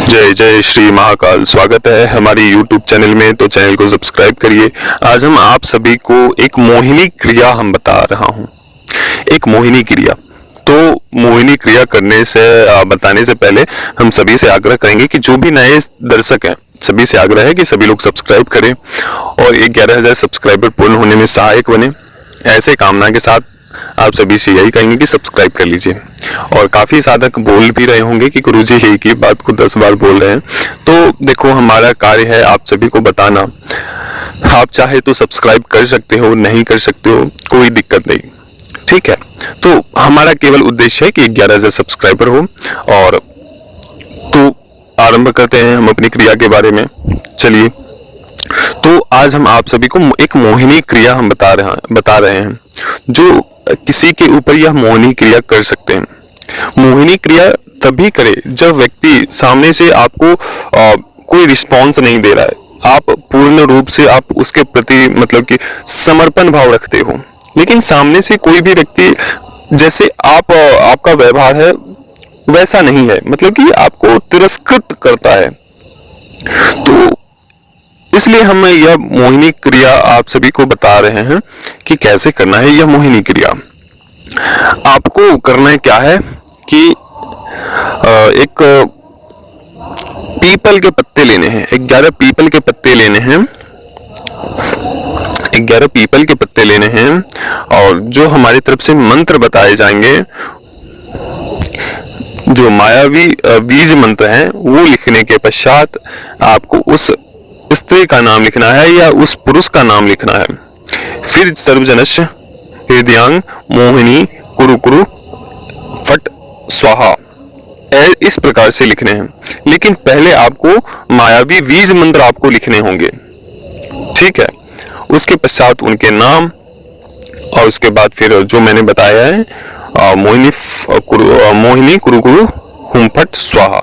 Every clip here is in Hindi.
जय जय श्री महाकाल। स्वागत है हमारी YouTube चैनल में, तो चैनल को सब्सक्राइब करिए। आज हम आप सभी को एक मोहिनी क्रिया हम बता रहा हूँ। एक मोहिनी क्रिया, तो मोहिनी क्रिया बताने से पहले हम सभी से आग्रह करेंगे कि जो भी नए दर्शक हैं सभी से आग्रह है कि सभी लोग सब्सक्राइब करें और 11,000 सब्सक्राइबर पूर्ण होने में सहायक बने। ऐसे कामना के साथ आप सभी से यही कहेंगे कि सब्सक्राइब कर लीजिए। और काफी साधक बोल भी रहे होंगे कि गुरुजी एक ही बात को 10 बार बोल रहे हैं, तो देखो हमारा कार्य है आप सभी को बताना। आप चाहे तो सब्सक्राइब कर सकते हो, नहीं कर सकते हो, कोई दिक्कत नहीं, ठीक है। तो हमारा केवल उद्देश्य है कि 11,000 सब्सक्राइबर हो। और तो आरंभ करते हैं हम अपनी क्रिया के बारे में। चलिए, तो आज हम आप सभी को एक मोहिनी क्रिया हम बता रहे हैं जो किसी के ऊपर यह मोहिनी क्रिया कर सकते हैं। मोहिनी क्रिया तभी करे जब व्यक्ति सामने से आपको कोई रिस्पॉन्स नहीं दे रहा है, आप पूर्ण रूप से आप उसके प्रति मतलब कि समर्पण भाव रखते हो, लेकिन सामने से कोई भी व्यक्ति जैसे आपका व्यवहार है वैसा नहीं है, मतलब कि आपको तिरस्कृत करता है। तो इसलिए हम यह मोहिनी क्रिया आप सभी को बता रहे हैं कि कैसे करना है यह मोहिनी क्रिया। आपको करना है क्या है कि एक पीपल के पत्ते लेने हैं, 11 पीपल के पत्ते लेने हैं, 11 पीपल के पत्ते लेने हैं। और जो हमारी तरफ से मंत्र बताए जाएंगे, जो मायावी बीज मंत्र हैं, वो लिखने के पश्चात आपको उस स्त्री का नाम लिखना है या उस पुरुष का नाम लिखना है। फिर सर्वजनस्य हृदयांग मोहिनी कुरु कुरु फट स्वाहा, इस प्रकार से लिखने हैं। लेकिन पहले आपको मायावी बीज मंत्र आपको लिखने होंगे, ठीक है। उसके पश्चात उनके नाम और उसके बाद फिर जो मैंने बताया है मोहिनी कुरु कुरु हुम फट स्वाहा।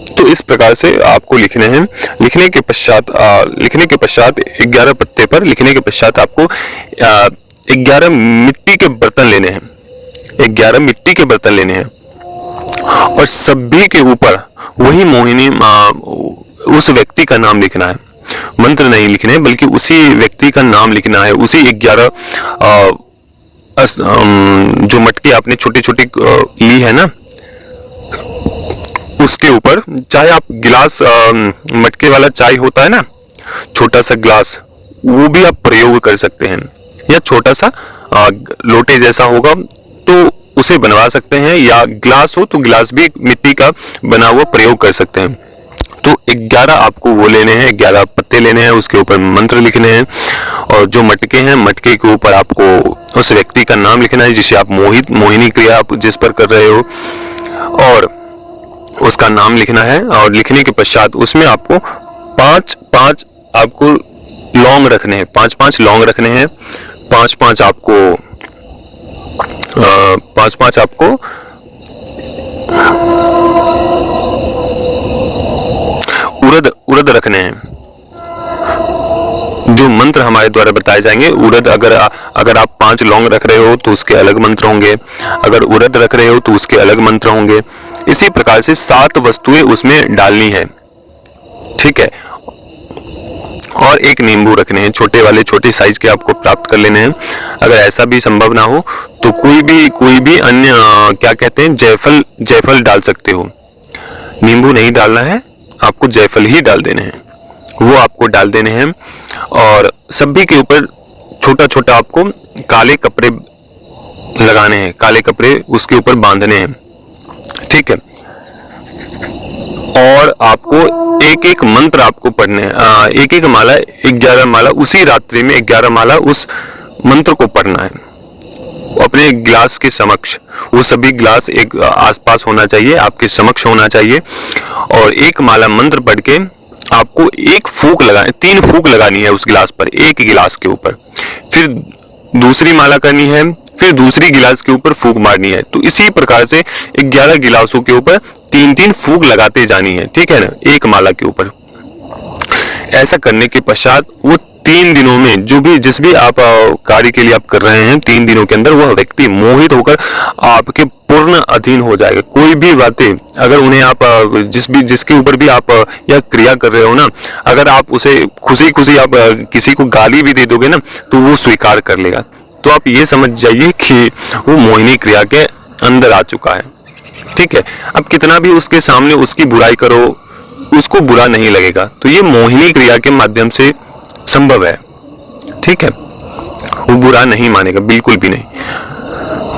तो इस प्रकार से आपको लिखने हैं। लिखने के पश्चात 11 पत्ते पर लिखने के पश्चात आपको 11 मिट्टी के बर्तन लेने हैं, 11 मिट्टी के बर्तन लेने हैं और सभी के ऊपर वही मोहिनी उस व्यक्ति का नाम लिखना है। मंत्र नहीं लिखने, बल्कि उसी व्यक्ति का नाम लिखना है। उसी 11 जो मटके आपने छोटी छोटी ली है ना, उसके ऊपर चाहे आप गिलास मटके वाला चाय होता है ना, छोटा सा ग्लास, वो भी आप प्रयोग कर सकते हैं, या छोटा सा लोटे जैसा होगा तो उसे बनवा सकते हैं, या ग्लास हो तो ग्लास भी मिट्टी का बना हुआ प्रयोग कर सकते हैं। तो 11 आपको वो लेने हैं, 11 पत्ते लेने हैं, उसके ऊपर मंत्र लिखने हैं। और जो मटके हैं, मटके के ऊपर आपको उस व्यक्ति का नाम लिखना है जिसे आप मोहिनी क्रिया आप जिस पर कर रहे हो, और उसका नाम लिखना है। और लिखने के पश्चात उसमें आपको 5-5 आपको लौंग रखने हैं, 5-5 लौंग रखने हैं, 5-5 आपको उड़द रखने हैं। जो मंत्र हमारे द्वारा बताए जाएंगे, उड़द अगर आप 5 लौंग रख रहे हो तो उसके अलग मंत्र होंगे, अगर उड़द रख रहे हो तो उसके अलग मंत्र होंगे। इसी प्रकार से 7 वस्तुएं उसमें डालनी है, ठीक है। और एक नींबू रखने हैं, छोटे साइज के आपको प्राप्त कर लेने हैं। अगर ऐसा भी संभव ना हो तो कोई भी अन्य क्या कहते हैं, जायफल डाल सकते हो। नींबू नहीं डालना है, आपको जायफल ही डाल देने हैं, वो आपको डाल देने हैं। और सभी के ऊपर छोटा छोटा आपको काले कपड़े लगाने हैं, काले कपड़े उसके ऊपर बांधने हैं, ठीक है। और आपको एक मंत्र आपको पढ़ने हैं, एक माला, 11 माला उसी रात्रि में 11 माला उस मंत्र को पढ़ना है अपने गिलास के समक्ष। वो सभी गिलास एक आसपास होना चाहिए, आपके समक्ष होना चाहिए। और एक माला मंत्र पढ़ के आपको 3 फूंक लगानी है उस गिलास पर, एक गिलास के ऊपर। फिर दूसरी माला करनी है, फिर दूसरी गिलास के ऊपर फूंक मारनी है। तो इसी प्रकार से 11 गिलासों के ऊपर 3-3 फूंक लगाते जानी है, ठीक है ना, एक माला के ऊपर। ऐसा करने के पश्चात वो 3 दिनों में जिस भी आप कार्य के लिए आप कर रहे हैं, 3 दिनों के अंदर वह व्यक्ति मोहित होकर आपके पूर्ण अधीन हो जाएगा। कोई भी बातें अगर उन्हें आप जिसके ऊपर भी आप यह क्रिया कर रहे हो ना, अगर आप उसे खुशी खुशी आप किसी को गाली भी दे दोगे ना, तो वो स्वीकार कर लेगा। तो आप ये समझ जाइए कि वो मोहिनी क्रिया के अंदर आ चुका है। ठीक है, अब कितना भी उसके सामने उसकी बुराई करो, उसको बुरा नहीं लगेगा। तो ये मोहिनी क्रिया के माध्यम से संभव है। ठीक है, वो बुरा नहीं मानेगा, बिल्कुल भी नहीं।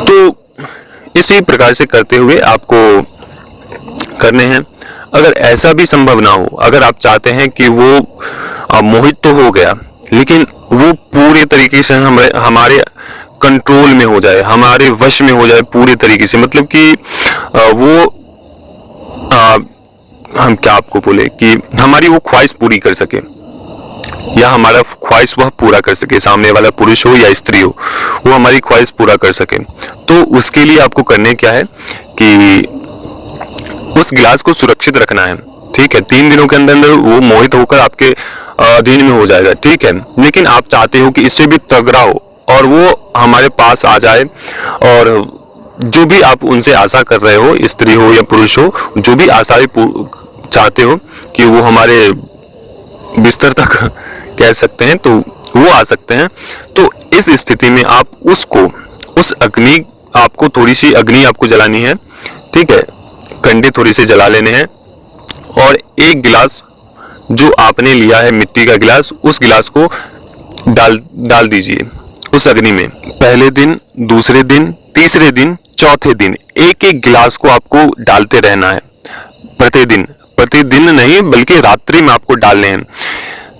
तो इसी प्रकार से करते हुए आपको करने हैं। अगर ऐसा भी संभव ना हो, अगर आप चाहते हैं कि वो मोहित तो हो गया लेकिन वो पूरे तरीके से हमारे कंट्रोल में हो जाए, हमारे वश में हो जाए पूरे तरीके से, मतलब कि हम क्या आपको बोले कि हमारी वो ख्वाहिश पूरी कर सके, या हमारा ख्वाहिश वह पूरा कर सके, सामने वाला पुरुष हो या स्त्री हो, वो हमारी ख्वाहिश पूरा कर सके। तो उसके लिए आपको करने क्या है कि उस गिलास को सुरक्षित रखना है। ठीक है, 3 दिनों के अंदर अंदर वो मोहित होकर आपके अधीन में हो जाएगा। ठीक है, लेकिन आप चाहते हो कि इससे भी तगड़ा हो और वो हमारे पास आ जाए, और जो भी आप उनसे आशा कर रहे हो, स्त्री हो या पुरुष हो, जो भी आशाएं चाहते हो कि वो हमारे बिस्तर तक कह सकते हैं, तो वो आ सकते हैं। तो इस स्थिति में आप आपको थोड़ी सी अग्नि आपको जलानी है। ठीक है, कंडे थोड़ी सी जला लेने हैं, और एक गिलास जो आपने लिया है मिट्टी का गिलास, उस गिलास को डाल दीजिए उस अग्नि में। पहले दिन, दूसरे दिन, तीसरे दिन, चौथे दिन एक एक गिलास को आपको डालते रहना है। प्रतिदिन नहीं बल्कि रात्रि में आपको डालने हैं।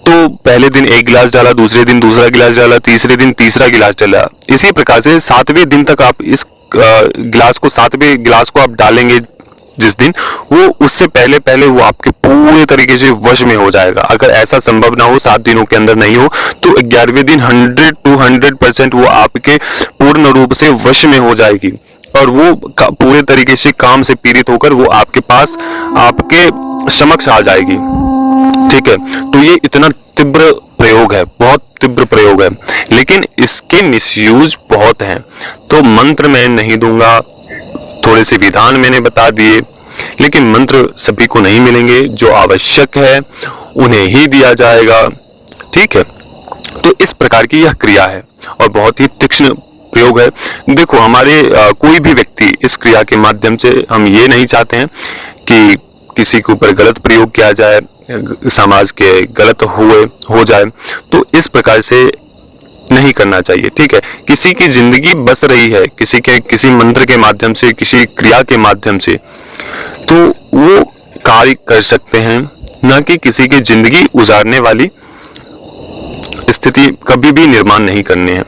तो पहले दिन एक गिलास डाला, दूसरे दिन दूसरा गिलास डाला, तीसरे दिन तीसरा गिलास डाला। इसी प्रकार से 7वें दिन तक आप इस गिलास को 7वें गिलास को आप डालेंगे जिस दिन, वो उससे पहले पहले वो आपके पूरे तरीके से वश में हो जाएगा। अगर ऐसा संभव ना हो, 7 दिनों के अंदर नहीं हो, तो 11वें दिन 100% वो आपके पूर्ण रूप से वश में हो जाएगी, और वो पूरे तरीके से काम से पीड़ित होकर वो आपके पास, आपके समक्ष आ जाएगी। ठीक है, तो ये इतना तीव्र प्रयोग है, बहुत तीव्र प्रयोग है, लेकिन इसके मिसयूज बहुत हैं। तो मंत्र मैं नहीं दूंगा, थोड़े से विधान मैंने बता दिए, लेकिन मंत्र सभी को नहीं मिलेंगे। जो आवश्यक है उन्हें ही दिया जाएगा। ठीक है, तो इस प्रकार की यह क्रिया है और बहुत ही तीक्ष्ण प्रयोग है। देखो, हमारे कोई भी व्यक्ति इस क्रिया के माध्यम से, हम ये नहीं चाहते हैं कि किसी के ऊपर गलत प्रयोग किया जाए, समाज के गलत हो जाए, तो इस प्रकार से नहीं करना चाहिए। ठीक है, किसी की जिंदगी बस रही है किसी मंत्र के माध्यम से, किसी क्रिया के माध्यम से, तो वो कार्य कर सकते हैं, ना कि किसी की जिंदगी उजारने वाली स्थिति कभी भी निर्माण नहीं करनी है।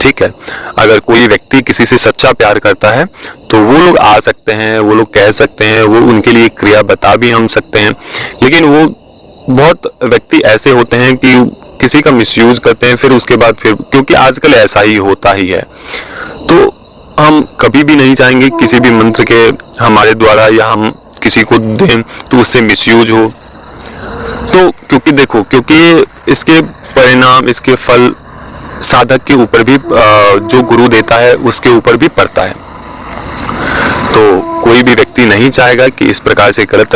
ठीक है, अगर कोई व्यक्ति किसी से सच्चा प्यार करता है तो वो लोग आ सकते हैं, वो लोग कह सकते हैं, वो उनके लिए क्रिया बता भी हम सकते हैं, लेकिन वो बहुत व्यक्ति ऐसे होते हैं कि किसी का मिसयूज करते हैं, फिर उसके बाद क्योंकि आजकल ऐसा ही होता ही है, तो हम कभी भी नहीं चाहेंगे किसी भी मंत्र के हमारे द्वारा या हम किसी को दें तो उससे मिसयूज हो। तो क्योंकि इसके परिणाम, इसके फल साधक के ऊपर भी, जो गुरु देता है उसके ऊपर भी पड़ता है। तो कोई भी व्यक्ति नहीं चाहेगा कि इस प्रकार से गलत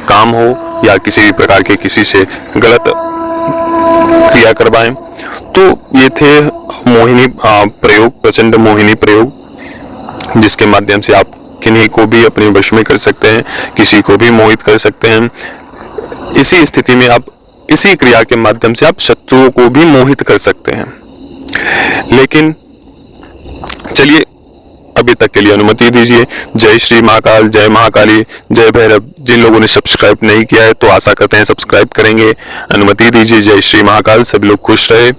काम हो या किसी भी प्रकार के किसी से गलत क्रिया करवाएं। तो ये थे मोहिनी प्रयोग, प्रचंड मोहिनी प्रयोग, जिसके माध्यम से आप किन्हीं को भी अपने वश में कर सकते हैं, किसी को भी मोहित कर सकते हैं। इसी स्थिति में आप इसी क्रिया के माध्यम से आप शत्रुओं को भी मोहित कर सकते हैं। लेकिन चलिए, अभी तक के लिए अनुमति दीजिए। जय श्री महाकाल, जय महाकाली, जय भैरव। जिन लोगों ने सब्सक्राइब नहीं किया है तो आशा करते हैं सब्सक्राइब करेंगे। अनुमति दीजिए। जय श्री महाकाल। सभी लोग खुश रहे।